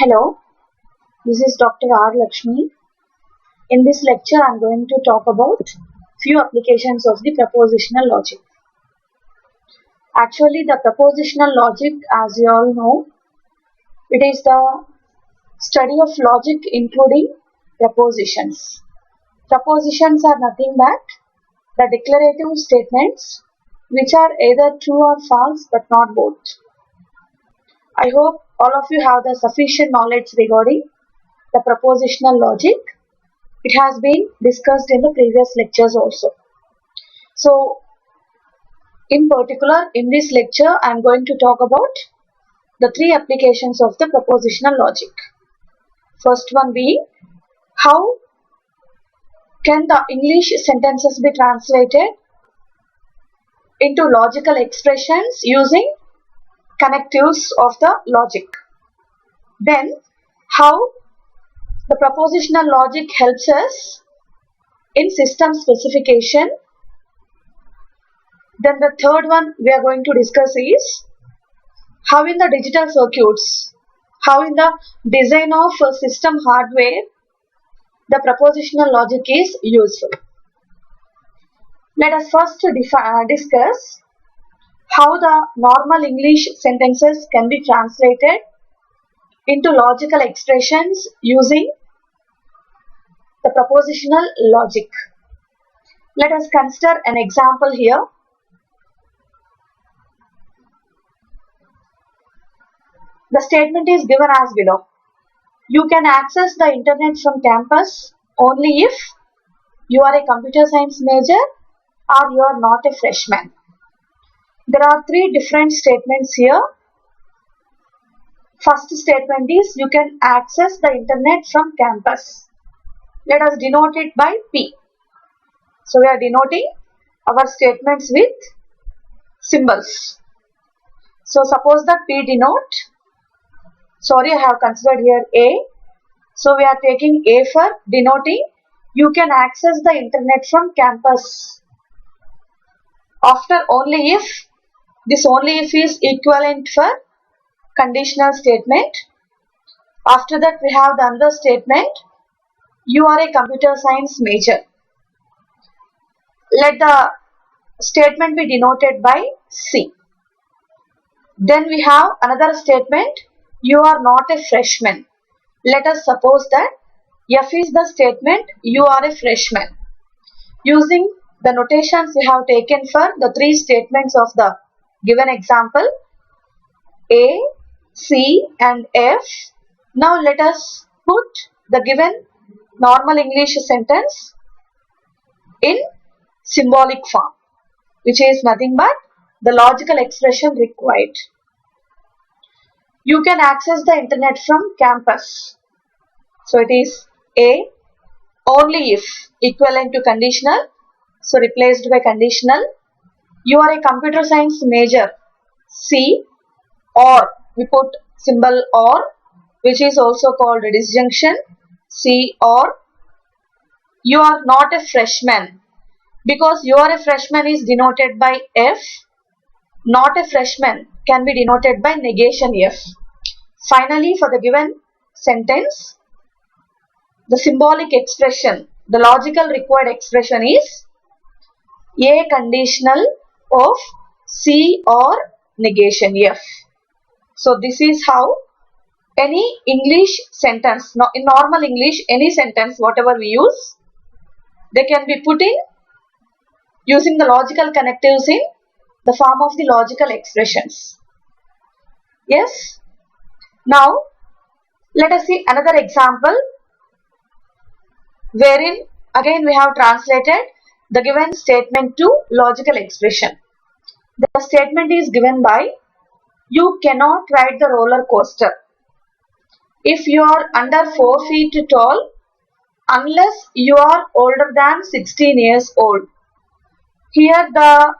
Hello, this is Dr. R. Lakshmi. In this lecture, I am going to talk about few applications of the propositional logic. Actually, the propositional logic, as you all know, it is the study of logic including propositions. Propositions are nothing but the declarative statements which are either true or false but not both. I hope all of you have the sufficient knowledge regarding the propositional logic. It has been discussed in the previous lectures also. So, in particular, in this lecture, I am going to talk about the three applications of the propositional logic. First one being, how can the English sentences be translated into logical expressions using connectives of the logic? Then, how the propositional logic helps us in system specification. Then the third one we are going to discuss is how in the digital circuits, how in the design of system hardware, the propositional logic is useful. Let us first discuss how the normal English sentences can be translated into logical expressions using the propositional logic. Let us consider an example here. The statement is given as below. You can access the internet from campus only if you are a computer science major or you are not a freshman. There are three different statements here. First statement is you can access the internet from campus. Let us denote it by P. So we are denoting our statements with symbols. So suppose that P denote, I have considered here A. So we are taking A for denoting you can access the internet from campus. After only if, this only if is equivalent for conditional statement. After that we have the another statement, you are a computer science major. Let the statement be denoted by C. Then we have another statement, you are not a freshman. Let us suppose that F is the statement, you are a freshman. Using the notations we have taken for the three statements of the given example, A, C and F. Now let us put the given normal English sentence in symbolic form, which is nothing but the logical expression required. You can access the internet from campus. So it is A, only if, equivalent to conditional, so replaced by conditional. You are a computer science major. C, or, we put symbol or, which is also called a disjunction. C or, you are not a freshman. Because you are a freshman is denoted by F, not a freshman can be denoted by negation F. Finally, for the given sentence, the symbolic expression, the logical required expression is A conditional of C or negation F. So this is how any English sentence, in normal English, any sentence, whatever we use, they can be put in using the logical connectives in the form of the logical expressions. Yes? Now, let us see another example wherein again we have translated the given statement to logical expression. The statement is given by, you cannot ride the roller coaster if you are under 4 feet tall unless you are older than 16 years old. Here the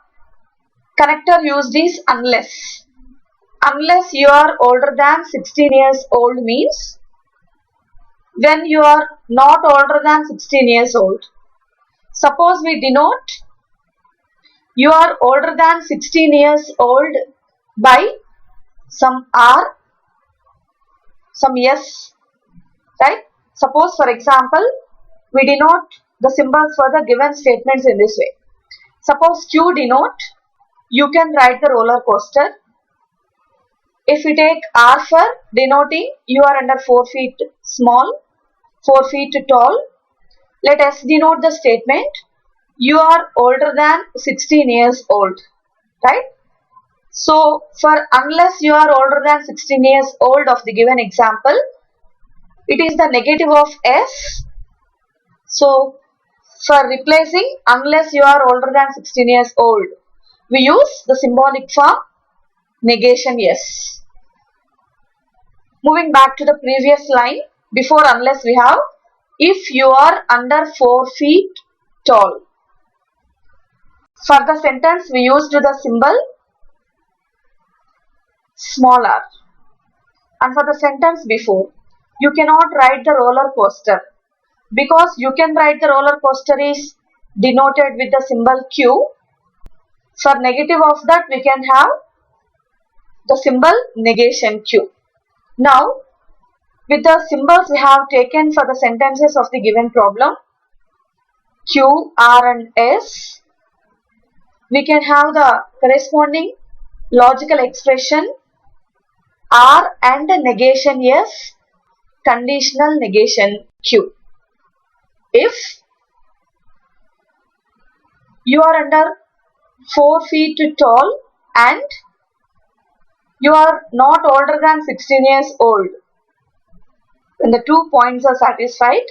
connector used is unless. Unless you are older than 16 years old means when you are not older than 16 years old. Suppose we denote you are older than 16 years old by some R. some yes, right? Suppose for example, we denote the symbols for the given statements in this way. Suppose Q denote, you can write the roller coaster. If we take R for denoting, you are under 4 feet small, 4 feet tall. Let S denote the statement, you are older than 16 years old, right? So, for unless you are older than 16 years old of the given example, it is the negative of S. So, for replacing unless you are older than 16 years old, we use the symbolic form negation yes. Moving back to the previous line, before unless we have if you are under 4 feet tall. For the sentence we used the symbol small r. And for the sentence before, you cannot write the roller coaster because you can write the roller coaster is denoted with the symbol Q. For negative of that we can have the symbol negation Q. Now with the symbols we have taken for the sentences of the given problem Q, R and S, we can have the corresponding logical expression R and negation S, conditional negation Q. If you are under 4 feet tall and you are not older than 16 years old, when the 2 points are satisfied,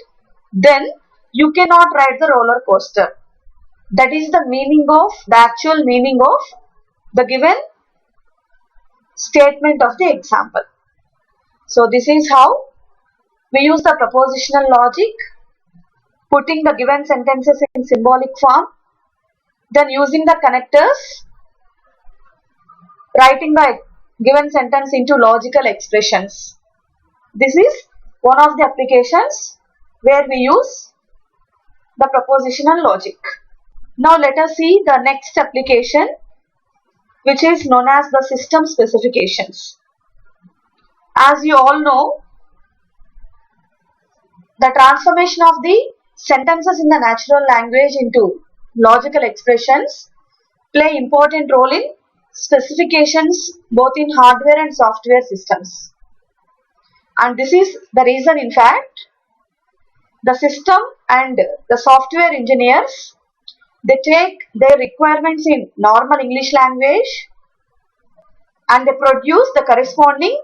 then you cannot ride the roller coaster. That is the meaning of, the actual meaning of the given statement of the example. So this is how we use the propositional logic, putting the given sentences in symbolic form, then using the connectors, writing the given sentence into logical expressions. This is one of the applications where we use the propositional logic. Now let us see the next application, which is known as the system specifications. As you all know, the transformation of the sentences in the natural language into logical expressions play important role in specifications both in hardware and software systems. And this is the reason, in fact, the system and the software engineers, they take their requirements in normal English language and they produce the corresponding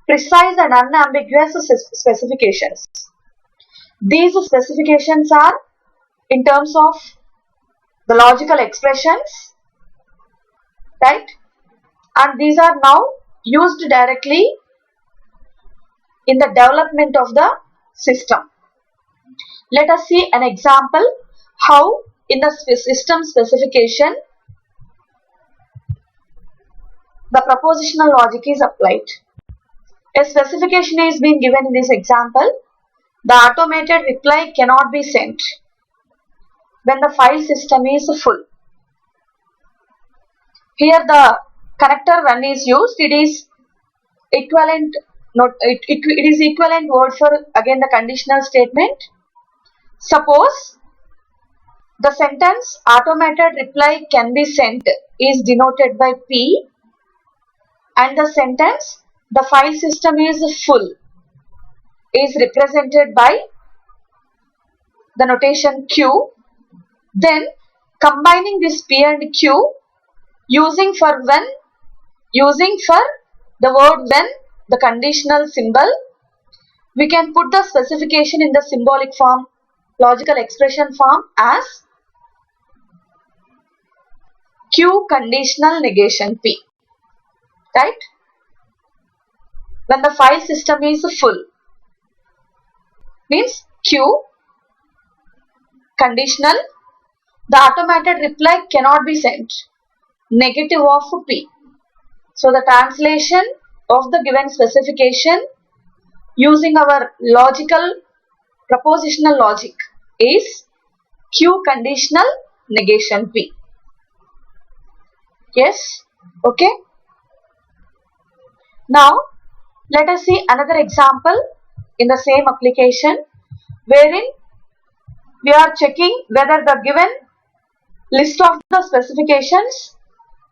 precise and unambiguous specifications. These specifications are in terms of the logical expressions, right? And these are now used directly in the development of the system. Let us see an example how in the system specification the propositional logic is applied. A specification is being given in this example. The automated reply cannot be sent when the file system is full. Here the connector when is used, it is equivalent word for again the conditional statement. Suppose the sentence automated reply can be sent is denoted by P and the sentence the file system is full is represented by the notation Q. Then combining this P and Q using for the word when, the conditional symbol, we can put the specification in the symbolic form, logical expression form as Q conditional negation P, right? When the file system is full, means Q conditional, the automated reply cannot be sent, negative of P. So the translation of the given specification using our logical propositional logic is Q conditional negation P. Yes, okay. Now Let us see another example in the same application wherein we are checking whether the given list of the specifications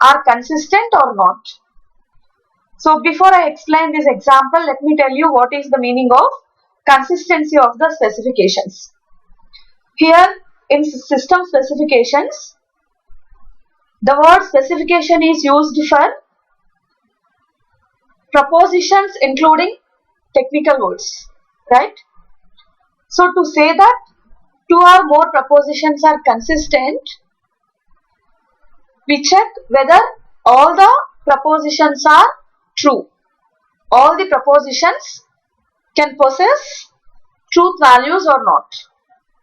are consistent or not. So before I explain this example, let me tell you what is the meaning of consistency of the specifications. Here in system specifications, the word specification is used for propositions including technical words, right? So to say that two or more propositions are consistent, we check whether all the propositions are true. All the propositions can possess truth values or not.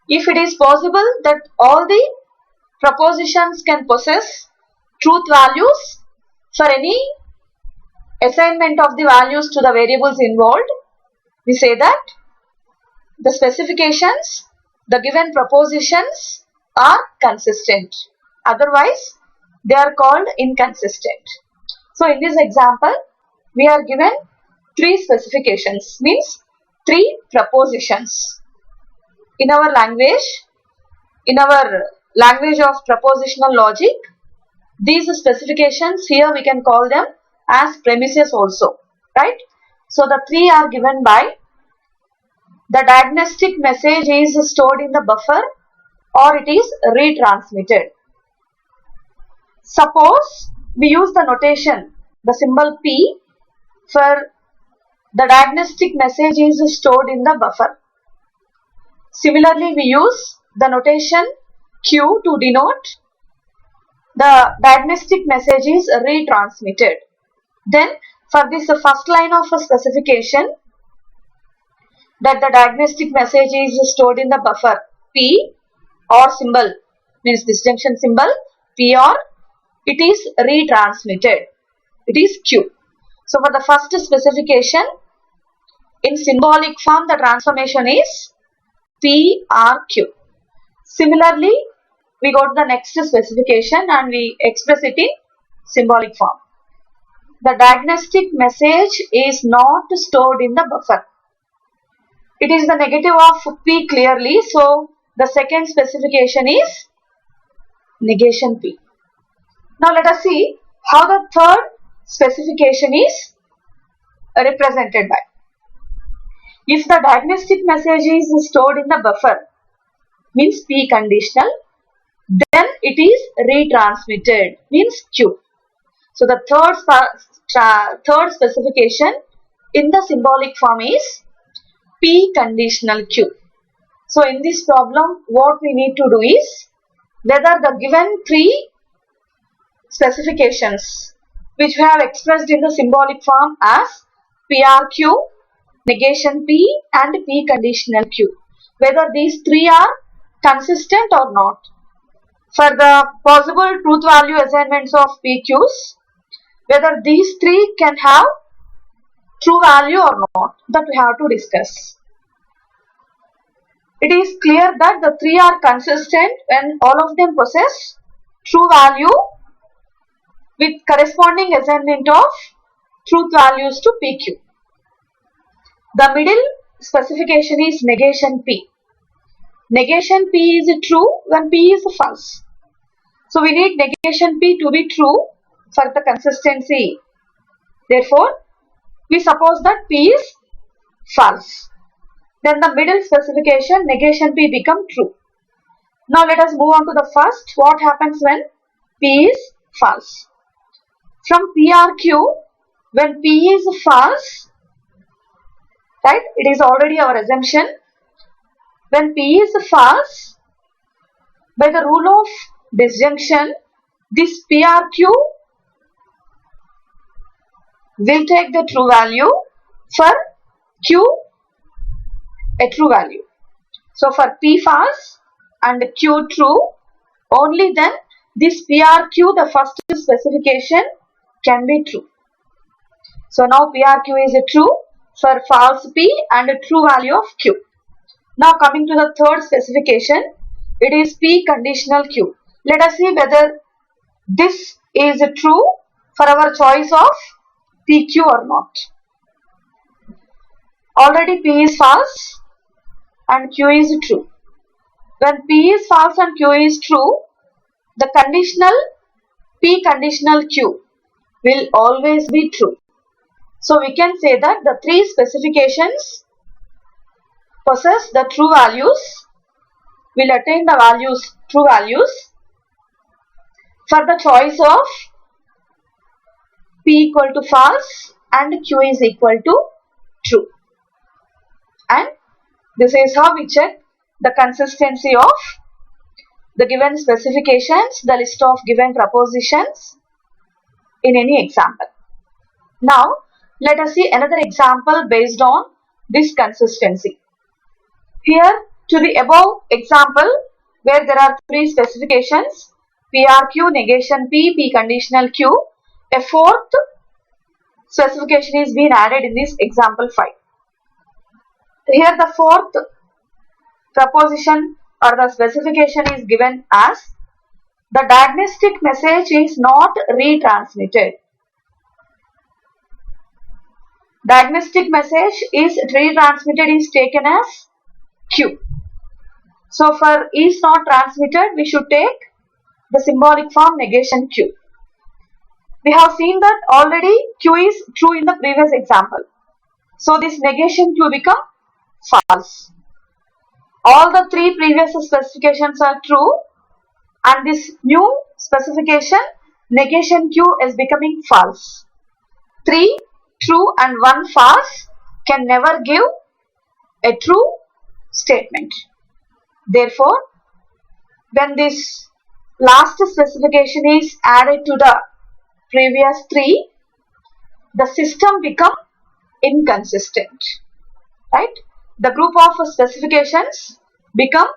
If it is possible that all the propositions can possess truth values for any assignment of the values to the variables involved, we say that the specifications, the given propositions are consistent. Otherwise, they are called inconsistent. So in this example, we are given three specifications, means three propositions. In our language of propositional logic, these specifications here we can call them as premises also, right? So the three are given by: the diagnostic message is stored in the buffer or it is retransmitted. Suppose we use the notation, the symbol P, for the diagnostic message is stored in the buffer. Similarly, we use the notation Q to denote the diagnostic message is retransmitted. Then for this first line of a specification, that the diagnostic message is stored in the buffer P, or symbol means disjunction symbol P, or it is retransmitted, it is Q. So for the first specification, in symbolic form the transformation is PRQ. Similarly, we go to the next specification and we express it in symbolic form. The diagnostic message is not stored in the buffer. It is the negative of P clearly, so the second specification is negation P. Now let us see how the third specification is represented by. If the diagnostic message is stored in the buffer, means P conditional, then it is retransmitted, means Q. So the third specification in the symbolic form is P conditional Q. So in this problem, what we need to do is whether the given three specifications which we have expressed in the symbolic form as PRQ, negation P and P conditional Q, whether these three are consistent or not. For the possible truth value assignments of PQs, whether these three can have true value or not, that we have to discuss. It is clear that the three are consistent when all of them possess true value with corresponding assignment of truth values to PQ. The middle specification is negation P. Negation P is true when P is false. So we need negation P to be true for the consistency. Therefore, we suppose that P is false. Then the middle specification, negation P, become true. Now let us move on to the first. What happens when P is false? From PRQ, when P is false, right, it is already our assumption. When P is false, by the rule of disjunction, this PRQ will take the true value for Q a true value. So for P false and Q true, only then this PRQ, the first specification, can be true. So now PRQ is true for false P and a true value of Q. Now coming to the third specification, it is P conditional Q. Let us see whether this is true for our choice of PQ or not. Already P is false and Q is true. When P is false and Q is true, the conditional P conditional Q will always be true. So we can say that the three specifications possess the true values, will attain the values, true values for the choice of P equal to false and Q is equal to true. And this is how we check the consistency of the given specifications, the list of given propositions in any example. Now let us see another example based on this consistency. Here to the above example where there are three specifications, PRQ, negation P, P conditional Q, a fourth specification is being added in this example 5. Here the fourth proposition or the specification is given as the diagnostic message is not retransmitted. Diagnostic message is retransmitted is taken as Q. So for is not transmitted, we should take the symbolic form negation Q. We have seen that already Q is true in the previous example. So this negation Q become false. All the three previous specifications are true and this new specification negation Q is becoming false. 3 true and 1 false can never give a true statement. Therefore, when this last specification is added to the previous 3, the system become inconsistent. Right? The group of specifications become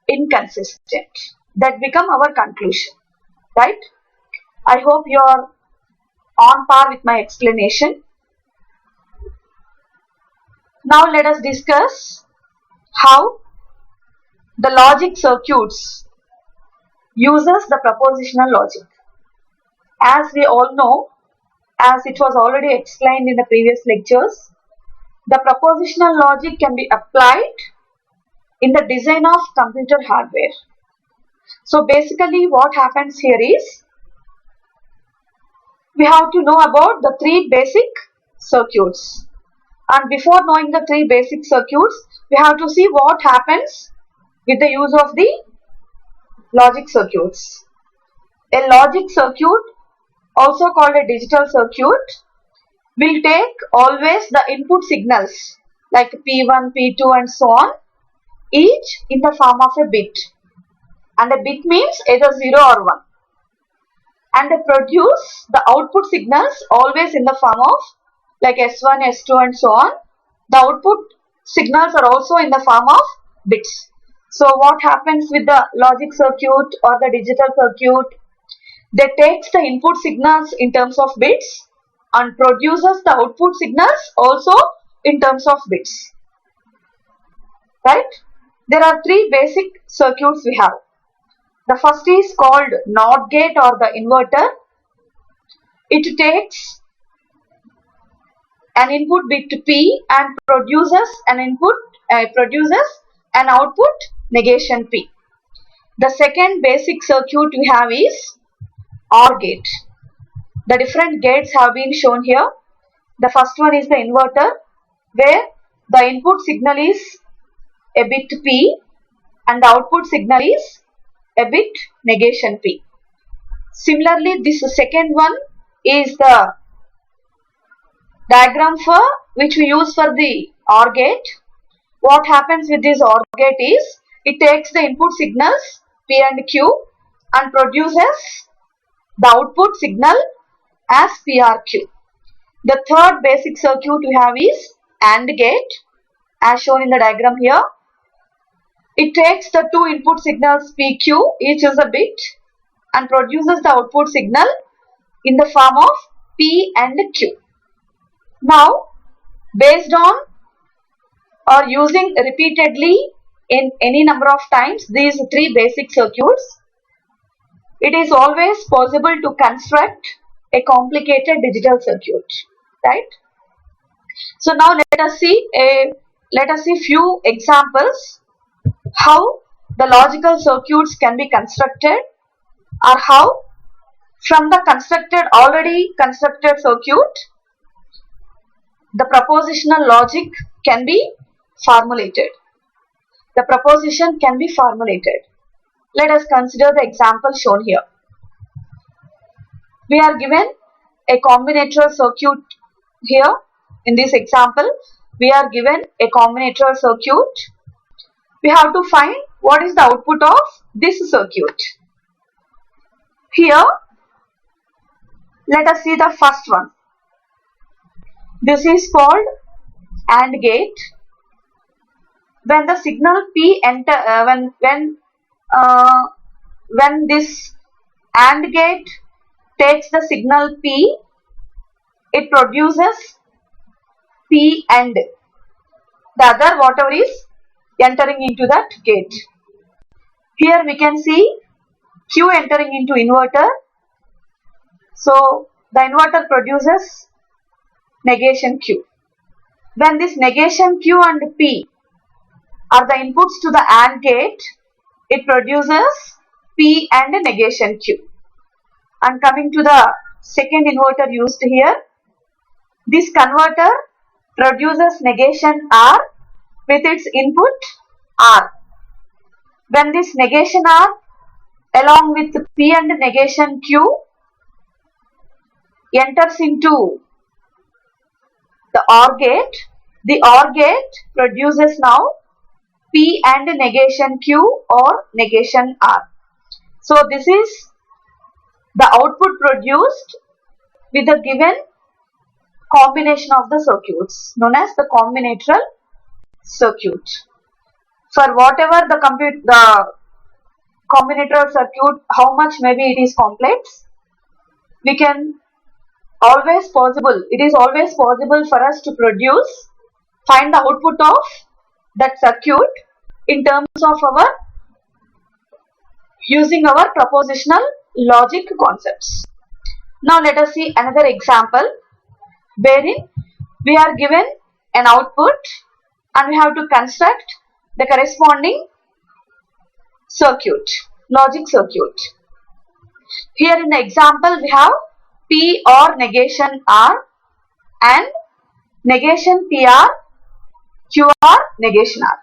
inconsistent. That become our conclusion. Right? I hope you are on par with my explanation. Now let us discuss how the logic circuits uses the propositional logic. As we all know, as it was already explained in the previous lectures, the propositional logic can be applied in the design of computer hardware. So basically what happens here is, we have to know about the three basic circuits. And before knowing the three basic circuits, we have to see what happens with the use of the logic circuits. A logic circuit, also called a digital circuit, will take always the input signals like P1, P2 and so on, each in the form of a bit. And a bit means either 0 or 1. And they produce the output signals always in the form of like S1, S2 and so on. The output signals are also in the form of bits. So what happens with the logic circuit or the digital circuit? They takes the input signals in terms of bits and produces the output signals also in terms of bits. Right? There are three basic circuits we have. The first is called NOT gate or the inverter. It takes an input bit P and produces an output negation P. The second basic circuit we have is OR gate. The different gates have been shown here. The first one is the inverter, where the input signal is a bit P and the output signal is a bit negation P. Similarly, this second one is the diagram for which we use for the OR gate. What happens with this OR gate is, it takes the input signals P and Q and produces the output signal as PRQ. The third basic circuit we have is AND gate, as shown in the diagram here. It takes the two input signals PQ, each is a bit, and produces the output signal in the form of P and Q. Now, based on or using repeatedly in any number of times these three basic circuits, it is always possible to construct a complicated digital circuit, right? So now let us see few examples how the logical circuits can be constructed, or how from the already constructed circuit the propositional logic can be formulated. The proposition can be formulated. Let us consider the example shown here. We are given a combinatorial circuit here. In this example, we are given a combinatorial circuit. We have to find what is the output of this circuit. Here, let us see the first one. This is called AND gate. When the signal P enter, when this AND gate takes the signal P, it produces P and the other whatever is entering into that gate. Here we can see Q entering into inverter. So the inverter produces negation Q. When this negation Q and P are the inputs to the AND gate, it produces P and negation Q. And coming to the second inverter used here, this converter produces negation R with its input R. When this negation R along with P and negation Q enters into the OR gate, the OR gate produces now P and negation Q or negation R. So this is the output produced with the given combination of the circuits known as the combinatorial circuit. For whatever the combinatorial circuit, how much maybe it is complex, we can always possible. It is always possible for us to find the output of that circuit in terms of using our propositional logic concepts. Now let us see another example wherein we are given an output and we have to construct the corresponding circuit, logic circuit. Here in the example we have P or negation R and negation PR, QR, negation R.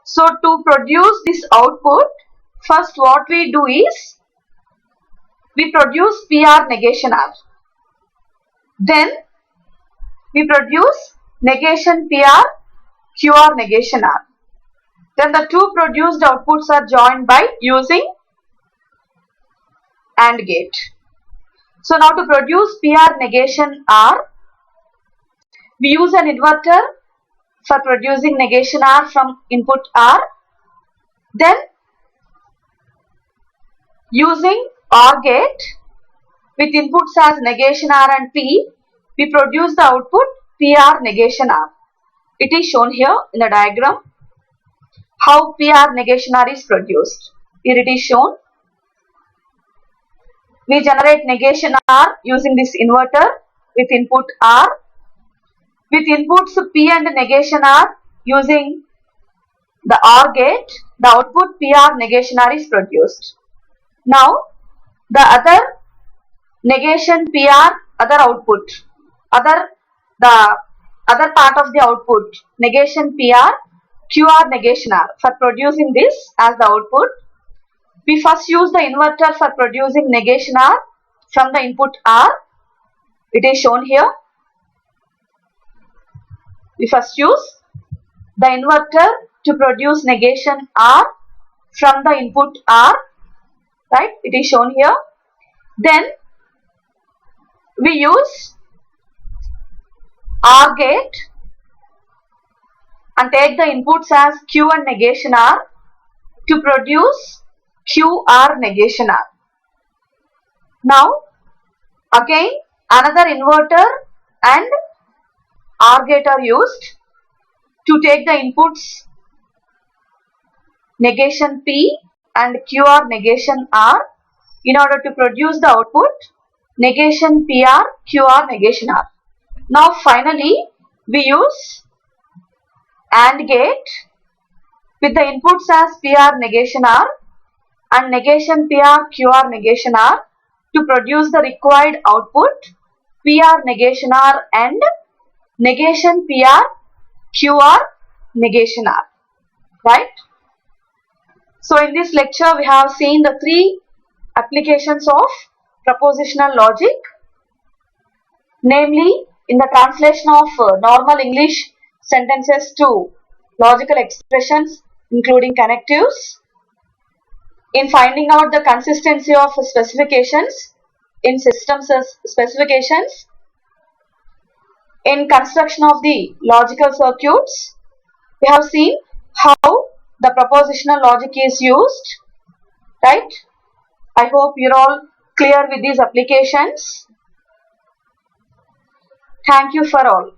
So to produce this output, first what we do is we produce PR negation R. Then we produce negation PR, QR negation R. Then the two produced outputs are joined by using AND gate. So now to produce PR negation R, we use an inverter for producing negation R from input R. Then using OR gate with inputs as negation R and P, we produce the output PR negation R. It is shown here in the diagram how PR negation R is produced. Here it is shown. We generate negation R using this inverter with input R. With inputs P and negation R using the OR gate, the output PR negation R is produced. Now the other negation PR, other output, the other part of the output, negation PR, QR negation R, for producing this as the output, we first use the inverter for producing negation R from the input R. It is shown here. We first use the inverter to produce negation R from the input R, right? It is shown here. Then we use OR gate and take the inputs as Q and negation R to produce QR negation R. Now again another inverter and OR gate are used to take the inputs negation P and QR negation R in order to produce the output negation PR, QR negation R. Now finally we use AND gate with the inputs as PR negation R and negation PR QR negation R to produce the required output PR negation R and negation PR QR negation R, right? So in this lecture we have seen the three applications of propositional logic, namely in the translation of normal English sentences to logical expressions including connectives, in finding out the consistency of specifications in systems specifications, in construction of the logical circuits. We have seen how the propositional logic is used, right? I hope you're all clear with these applications. Thank you for all.